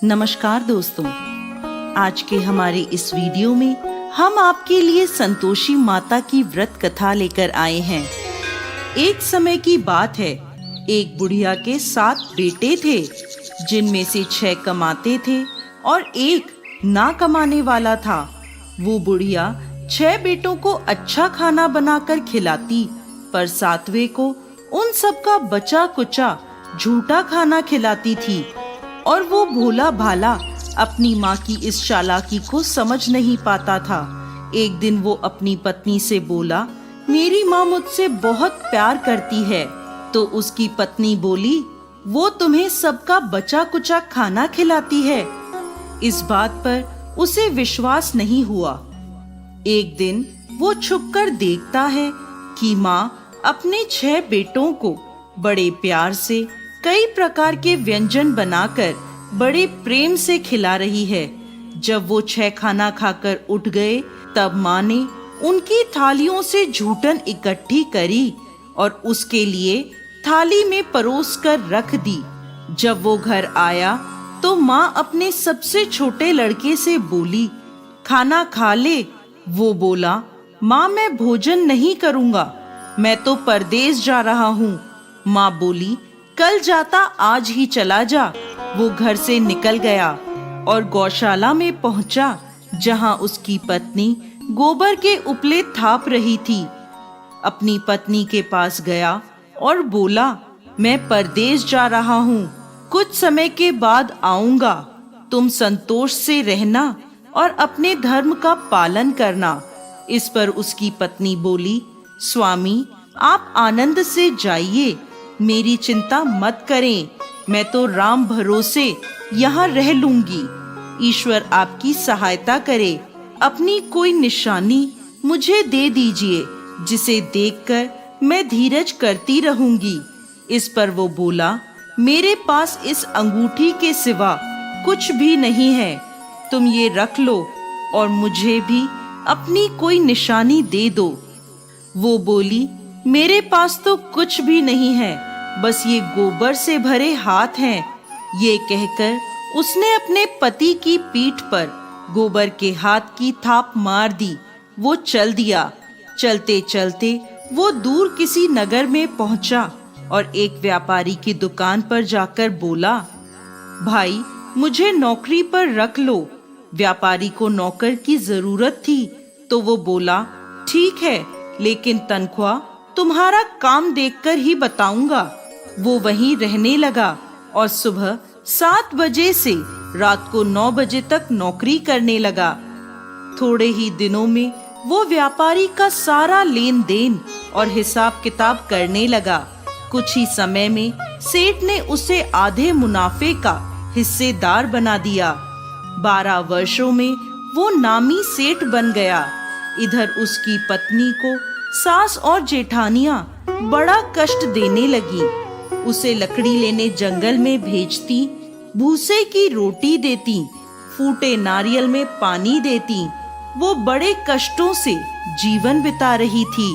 नमस्कार दोस्तों, आज के हमारे इस वीडियो में हम आपके लिए संतोषी माता की व्रत कथा लेकर आए हैं। एक समय की बात है, एक बुढ़िया के 7 बेटे थे, जिनमें से 6 कमाते थे और एक ना कमाने वाला था। वो बुढ़िया 6 बेटों को अच्छा खाना बनाकर खिलाती, पर 7वें को उन सब का बचा कुचा झूठा खाना खिलाती थी। और वो भोला भाला अपनी माँ की इस चालाकी को समझ नहीं पाता था। एक दिन वो अपनी पत्नी से बोला, मेरी माँ मुझसे बहुत प्यार करती है। तो उसकी पत्नी बोली, वो तुम्हें सबका बचा कुचा खाना खिलाती है। इस बात पर उसे विश्वास नहीं हुआ। एक दिन वो छुपकर देखता है कि माँ अपने 6 बेटों को बड़े प्यार से कई प्रकार के व्यंजन बनाकर बड़े प्रेम से खिला रही है। जब वो 6 खाना खाकर उठ गए, तब माँ ने उनकी थालियों से झूठन इकट्ठी करी और उसके लिए थाली में परोस कर रख दी। जब वो घर आया तो माँ अपने सबसे छोटे लड़के से बोली, खाना खा ले। वो बोला, माँ मैं भोजन नहीं करूँगा, मैं तो परदेश जा रहा हूँ। माँ बोली, कल जाता आज ही चला जा। वो घर से निकल गया और गौशाला में पहुंचा, जहां उसकी पत्नी गोबर के उपले थाप रही थी। अपनी पत्नी के पास गया और बोला, मैं परदेश जा रहा हूँ, कुछ समय के बाद आऊंगा। तुम संतोष से रहना और अपने धर्म का पालन करना। इस पर उसकी पत्नी बोली, स्वामी आप आनंद से जाइए, मेरी चिंता मत करें, मैं तो राम भरोसे यहाँ रह लूंगी। ईश्वर आपकी सहायता करे। अपनी कोई निशानी मुझे दे दीजिए, जिसे देखकर मैं धीरज करती रहूंगी। इस पर वो बोला, मेरे पास इस अंगूठी के सिवा कुछ भी नहीं है, तुम ये रख लो और मुझे भी अपनी कोई निशानी दे दो। वो बोली, मेरे पास तो कुछ भी नहीं है, बस ये गोबर से भरे हाथ हैं। ये कहकर उसने अपने पति की पीठ पर गोबर के हाथ की थाप मार दी। वो चल दिया। चलते चलते वो दूर किसी नगर में पहुंचा और एक व्यापारी की दुकान पर जाकर बोला, भाई मुझे नौकरी पर रख लो। व्यापारी को नौकर की जरूरत थी, तो वो बोला, ठीक है, लेकिन तनख्वाह तुम्हारा काम देखकर ही बताऊंगा। वो वहीं रहने लगा और सुबह 7 बजे से रात को 9 बजे तक नौकरी करने लगा। थोड़े ही दिनों में वो व्यापारी का सारा लेन देन और हिसाब किताब करने लगा। कुछ ही समय में सेठ ने उसे आधे मुनाफे का हिस्सेदार बना दिया। 12 वर्षों में वो नामी सेठ बन गया। इधर उसकी पत्नी को सास और जेठानियां बड़ा कष्ट देने लगी। उसे लकड़ी लेने जंगल में भेजती, भूसे की रोटी देती, फूटे नारियल में पानी देती। वो बड़े कष्टों से जीवन बिता रही थी।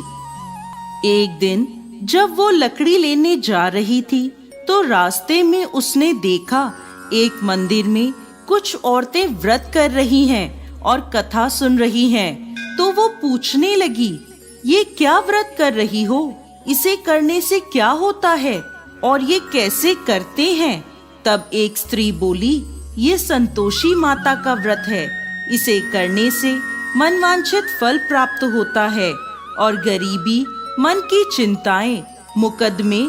एक दिन जब वो लकड़ी लेने जा रही थी, तो रास्ते में उसने देखा एक मंदिर में कुछ औरतें व्रत कर रही हैं और कथा सुन रही हैं। तो वो पूछने लगी, ये क्या व्रत कर रही हो? इसे करने से क्या होता है और ये कैसे करते हैं? तब एक स्त्री बोली, ये संतोषी माता का व्रत है, इसे करने से मनवांछित फल प्राप्त होता है और गरीबी, मन की चिंताएं, मुकदमे,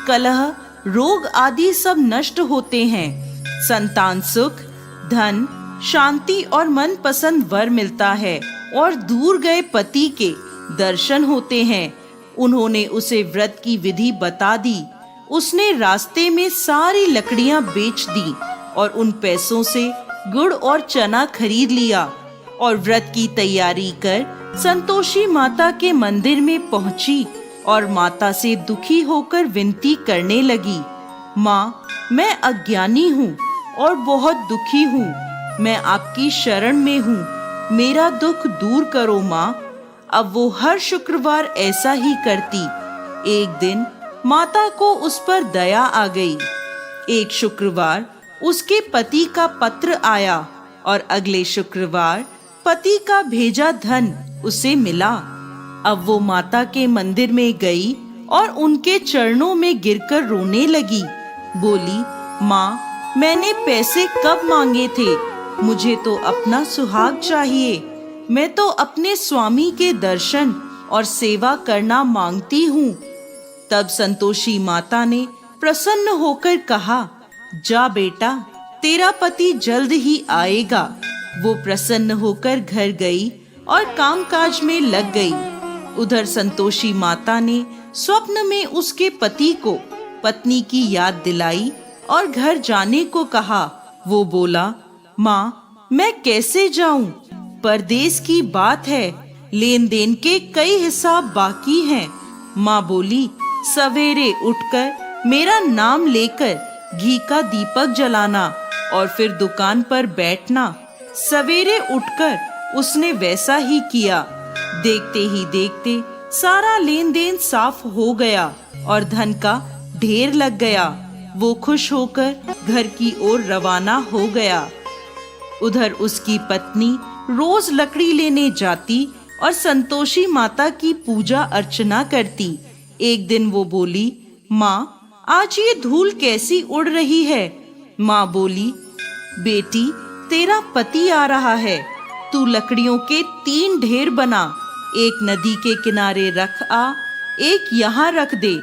कलह, रोग आदि सब नष्ट होते हैं। संतान सुख, धन, शांति और मन पसंद वर मिलता है और दूर गए पति के दर्शन होते हैं। उन्होंने उसे व्रत की विधि बता दी। उसने रास्ते में सारी लकड़ियां बेच दी और उन पैसों से गुड़ और चना खरीद लिया और व्रत की तैयारी कर संतोषी माता के मंदिर में पहुंची और माता से दुखी होकर विनती करने लगी, माँ मैं अज्ञानी हूँ और बहुत दुखी हूँ, मैं आपकी शरण में हूँ, मेरा दुख दूर करो माँ। अब वो हर शुक्रवार ऐसा ही करती। एक दिन माता को उस पर दया आ गई। एक शुक्रवार उसके पति का पत्र आया और अगले शुक्रवार पति का भेजा धन उसे मिला। अब वो माता के मंदिर में गई और उनके चरणों में गिरकर रोने लगी। बोली, माँ, मैंने पैसे कब मांगे थे? मुझे तो अपना सुहाग चाहिए। मैं तो अपने स्वामी के दर्शन और सेवा करना मांगती हूँ। तब संतोषी माता ने प्रसन्न होकर कहा, जा बेटा, तेरा पति जल्द ही आएगा। वो प्रसन्न होकर घर गई और कामकाज में लग गई। उधर संतोषी माता ने स्वप्न में उसके पति को पत्नी की याद दिलाई और घर जाने को कहा। वो बोला, माँ, मैं कैसे जाऊं? परदेश की बात है, लेन देन के कई हिसाब बाकी हैं। माँ बोली, सवेरे उठकर मेरा नाम लेकर घी का दीपक जलाना और फिर दुकान पर बैठना। सवेरे उठकर उसने वैसा ही किया। देखते ही देखते सारा लेन देन साफ हो गया और धन का ढेर लग गया। वो खुश होकर घर की ओर रवाना हो गया। उधर उसकी पत्नी रोज लकड़ी लेने जाती और संतोषी माता की पूजा अर्चना करती। एक दिन वो बोली, माँ, आज ये धूल कैसी उड़ रही है? माँ बोली, बेटी, तेरा पति आ रहा है। तू लकड़ियों के 3 ढेर बना, एक नदी के किनारे रख आ, एक यहाँ रख दे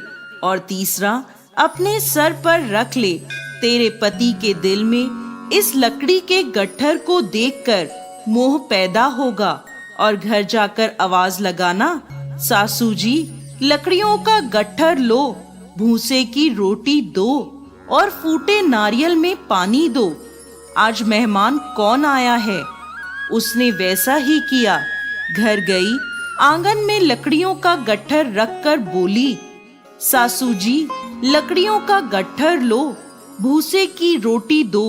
और तीसरा अपने सर पर रख ले। तेरे पति के दिल में इस लकड़ी के गट्ठर को देखकर मोह पैदा होगा और घर जाकर आवाज लगाना, सासू जी, लकड़ियों का गट्ठर लो, भूसे की रोटी दो और फूटे नारियल में पानी दो। आज मेहमान कौन आया है? उसने वैसा ही किया। घर गई, आंगन में लकड़ियों का गट्ठर रखकर बोली, सासू जी, लकड़ियों का गट्ठर लो, भूसे की रोटी दो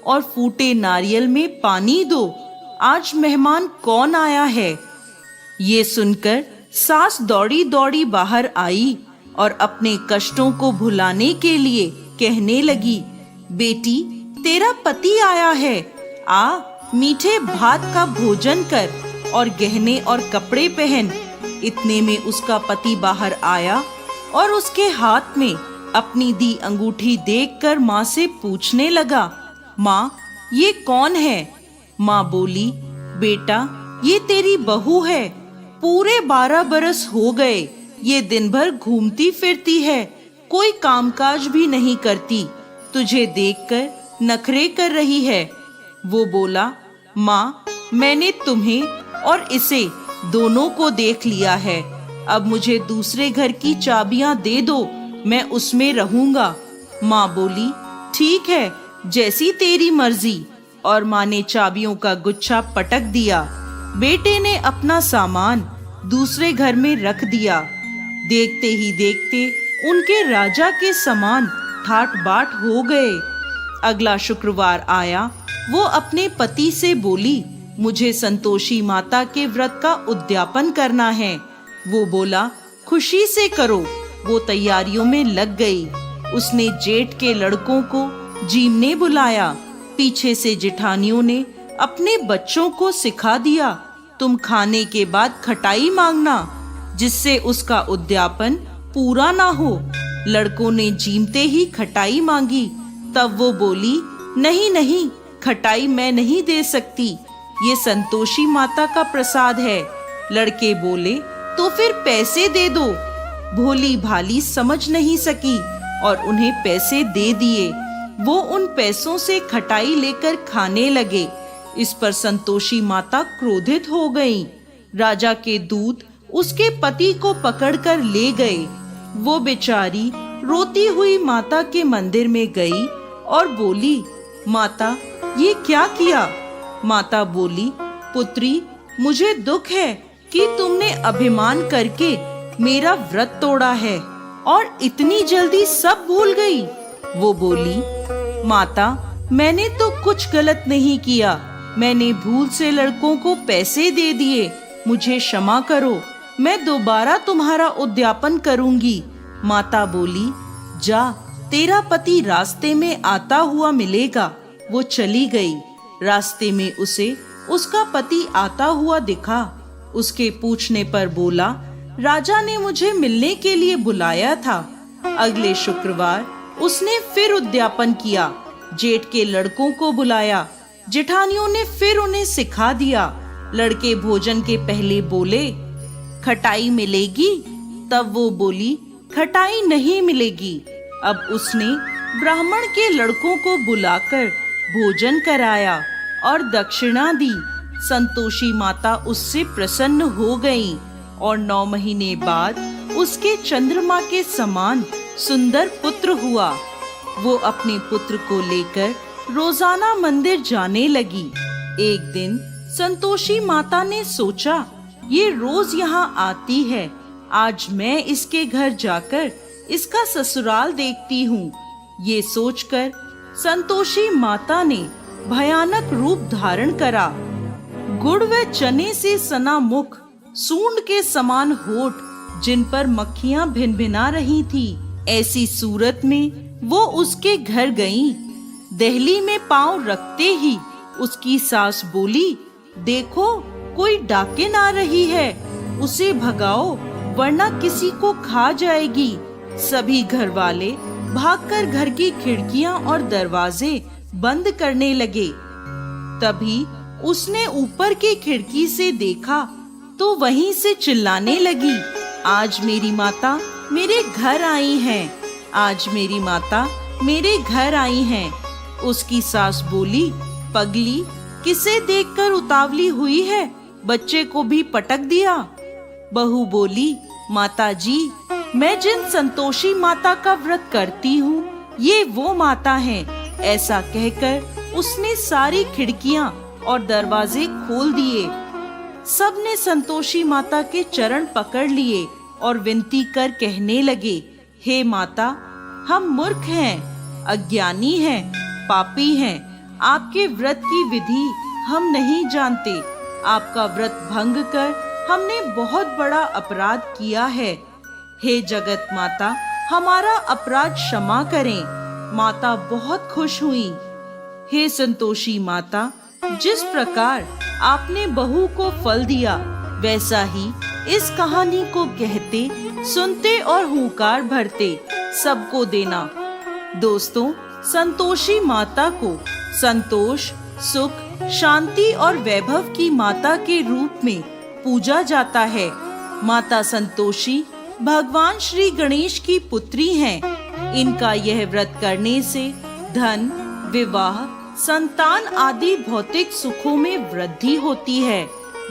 और फूटे नारियल में पानी दो। आज मेहमान कौन आया है? ये सुनकर सास दौड़ी दौड़ी बाहर आई और अपने कष्टों को भुलाने के लिए कहने लगी, बेटी, तेरा पति आया है। आ, मीठे भात का भोजन कर और गहने और कपड़े पहन। इतने में उसका पति बाहर आया और उसके हाथ में अपनी दी अंगूठी देखकर माँ से पूछने लगा, माँ, ये कौन है? माँ बोली, बेटा, ये तेरी बहू है। पूरे 12 बरस हो गए ये दिन भर घूमती फिरती है, कोई कामकाज भी नहीं करती। तुझे देखकर नखरे कर रही है। वो बोला, माँ, मैंने तुम्हें और इसे दोनों को देख लिया है। अब मुझे दूसरे घर की चाबियां दे दो, मैं उसमें रहूंगा। माँ बोली, ठीक है, जैसी तेरी मर्जी। और माँ ने चाबियों का गुच्छा पटक दिया। बेटे ने अपना सामान दूसरे घर में रख दिया। देखते ही देखते उनके राजा के समान ठाट बाट हो गए। अगला शुक्रवार आया। वो अपने पति से बोली, मुझे संतोषी माता के व्रत का उद्यापन करना है। वो बोला, खुशी से करो। वो तैयारियों में लग गई। उसने जेठ के लड़कों को जीमने बुलाया। पीछे से जेठानियों ने अपने बच्चों को सिखा दिया, तुम खाने के बाद खटाई मांगना, जिससे उसका उद्यापन पूरा ना हो। लड़कों ने जीमते ही खटाई मांगी। तब वो बोली, नहीं नहीं, खटाई मैं नहीं दे सकती, ये संतोषी माता का प्रसाद है। लड़के बोले, तो फिर पैसे दे दो। भोली भाली समझ नहीं सकी और उन्हें पैसे दे दिए। वो उन पैसों से खटाई लेकर खाने लगे। इस पर संतोषी माता क्रोधित हो गईं। राजा के दूत उसके पति को पकड़कर ले गए। वो बेचारी रोती हुई माता के मंदिर में गई और बोली, माता, ये क्या किया? माता बोली, पुत्री, मुझे दुख है कि तुमने अभिमान करके मेरा व्रत तोड़ा है और इतनी जल्दी सब भूल गई। वो बोली, माता, मैंने तो कुछ गलत नहीं किया। मैंने भूल से लड़कों को पैसे दे दिए। मुझे क्षमा करो, मैं दोबारा तुम्हारा उद्यापन करूंगी। माता बोली, जा, तेरा पति रास्ते में आता हुआ मिलेगा। वो चली गई। रास्ते में उसे उसका पति आता हुआ दिखा। उसके पूछने पर बोला, राजा ने मुझे मिलने के लिए बुलाया था। अगले शुक्रवार उसने फिर उद्यापन किया। जेठ के लड़कों को बुलाया। जेठानियों ने फिर उन्हें सिखा दिया। लड़के भोजन के पहले बोले, खटाई मिलेगी? तब वो बोली, खटाई नहीं मिलेगी। अब उसने ब्राह्मण के लड़कों को बुलाकर भोजन कराया और दक्षिणा दी। संतोषी माता उससे प्रसन्न हो गईं और 9 महीने बाद उसके चंद्रमा के समान सुंदर पुत्र हुआ। वो अपने पुत्र को लेकर रोजाना मंदिर जाने लगी। एक दिन संतोषी माता ने सोचा, ये रोज यहाँ आती है, आज मैं इसके घर जाकर इसका ससुराल देखती हूँ। ये सोचकर संतोषी माता ने भयानक रूप धारण करा। गुड़ व चने से सना मुख, सूंड के समान होठ, जिन पर मक्खियां भिनभिना रही थी, ऐसी सूरत में वो उसके घर गईं। दहली में पांव रखते ही उसकी सास बोली, देखो कोई डाकिन आ रही है, उसे भगाओ वरना किसी को खा जाएगी। सभी घर वाले भागकर घर की खिड़कियां और दरवाजे बंद करने लगे। तभी उसने ऊपर की खिड़की से देखा तो वहीं से चिल्लाने लगी, आज मेरी माता मेरे घर आई हैं, आज मेरी माता मेरे घर आई हैं। उसकी सास बोली, पगली, किसे देखकर उतावली हुई है, बच्चे को भी पटक दिया। बहू बोली, माता जी, मैं जिन संतोषी माता का व्रत करती हूँ, ये वो माता हैं। ऐसा कहकर उसने सारी खिड़कियां और दरवाजे खोल दिए। सबने संतोषी माता के चरण पकड़ लिए और विनती कर कहने लगे, हे माता, हम मूर्ख हैं, अज्ञानी हैं, पापी हैं। आपके व्रत की विधि हम नहीं जानते। आपका व्रत भंग कर हमने बहुत बड़ा अपराध किया है। हे जगत माता, हमारा अपराध क्षमा करें। माता बहुत खुश हुई। हे संतोषी माता, जिस प्रकार आपने बहू को फल दिया, वैसा ही इस कहानी को कहते, सुनते और हुंकार भरते सबको देना। दोस्तों, संतोषी माता को संतोष, सुख, शांति और वैभव की माता के रूप में पूजा जाता है। माता संतोषी भगवान श्री गणेश की पुत्री हैं। इनका यह व्रत करने से धन, विवाह, संतान आदि भौतिक सुखों में वृद्धि होती है।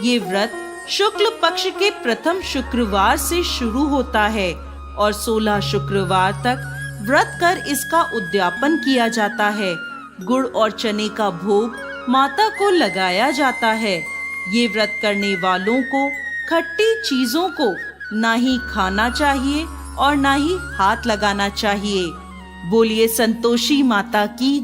ये व्रत शुक्ल पक्ष के प्रथम शुक्रवार से शुरू होता है और 16 शुक्रवार तक व्रत कर इसका उद्यापन किया जाता है। गुड़ और चने का भोग माता को लगाया जाता है। ये व्रत करने वालों को खट्टी चीजों को ना ही खाना चाहिए और ना ही हाथ लगाना चाहिए। बोलिए संतोषी माता की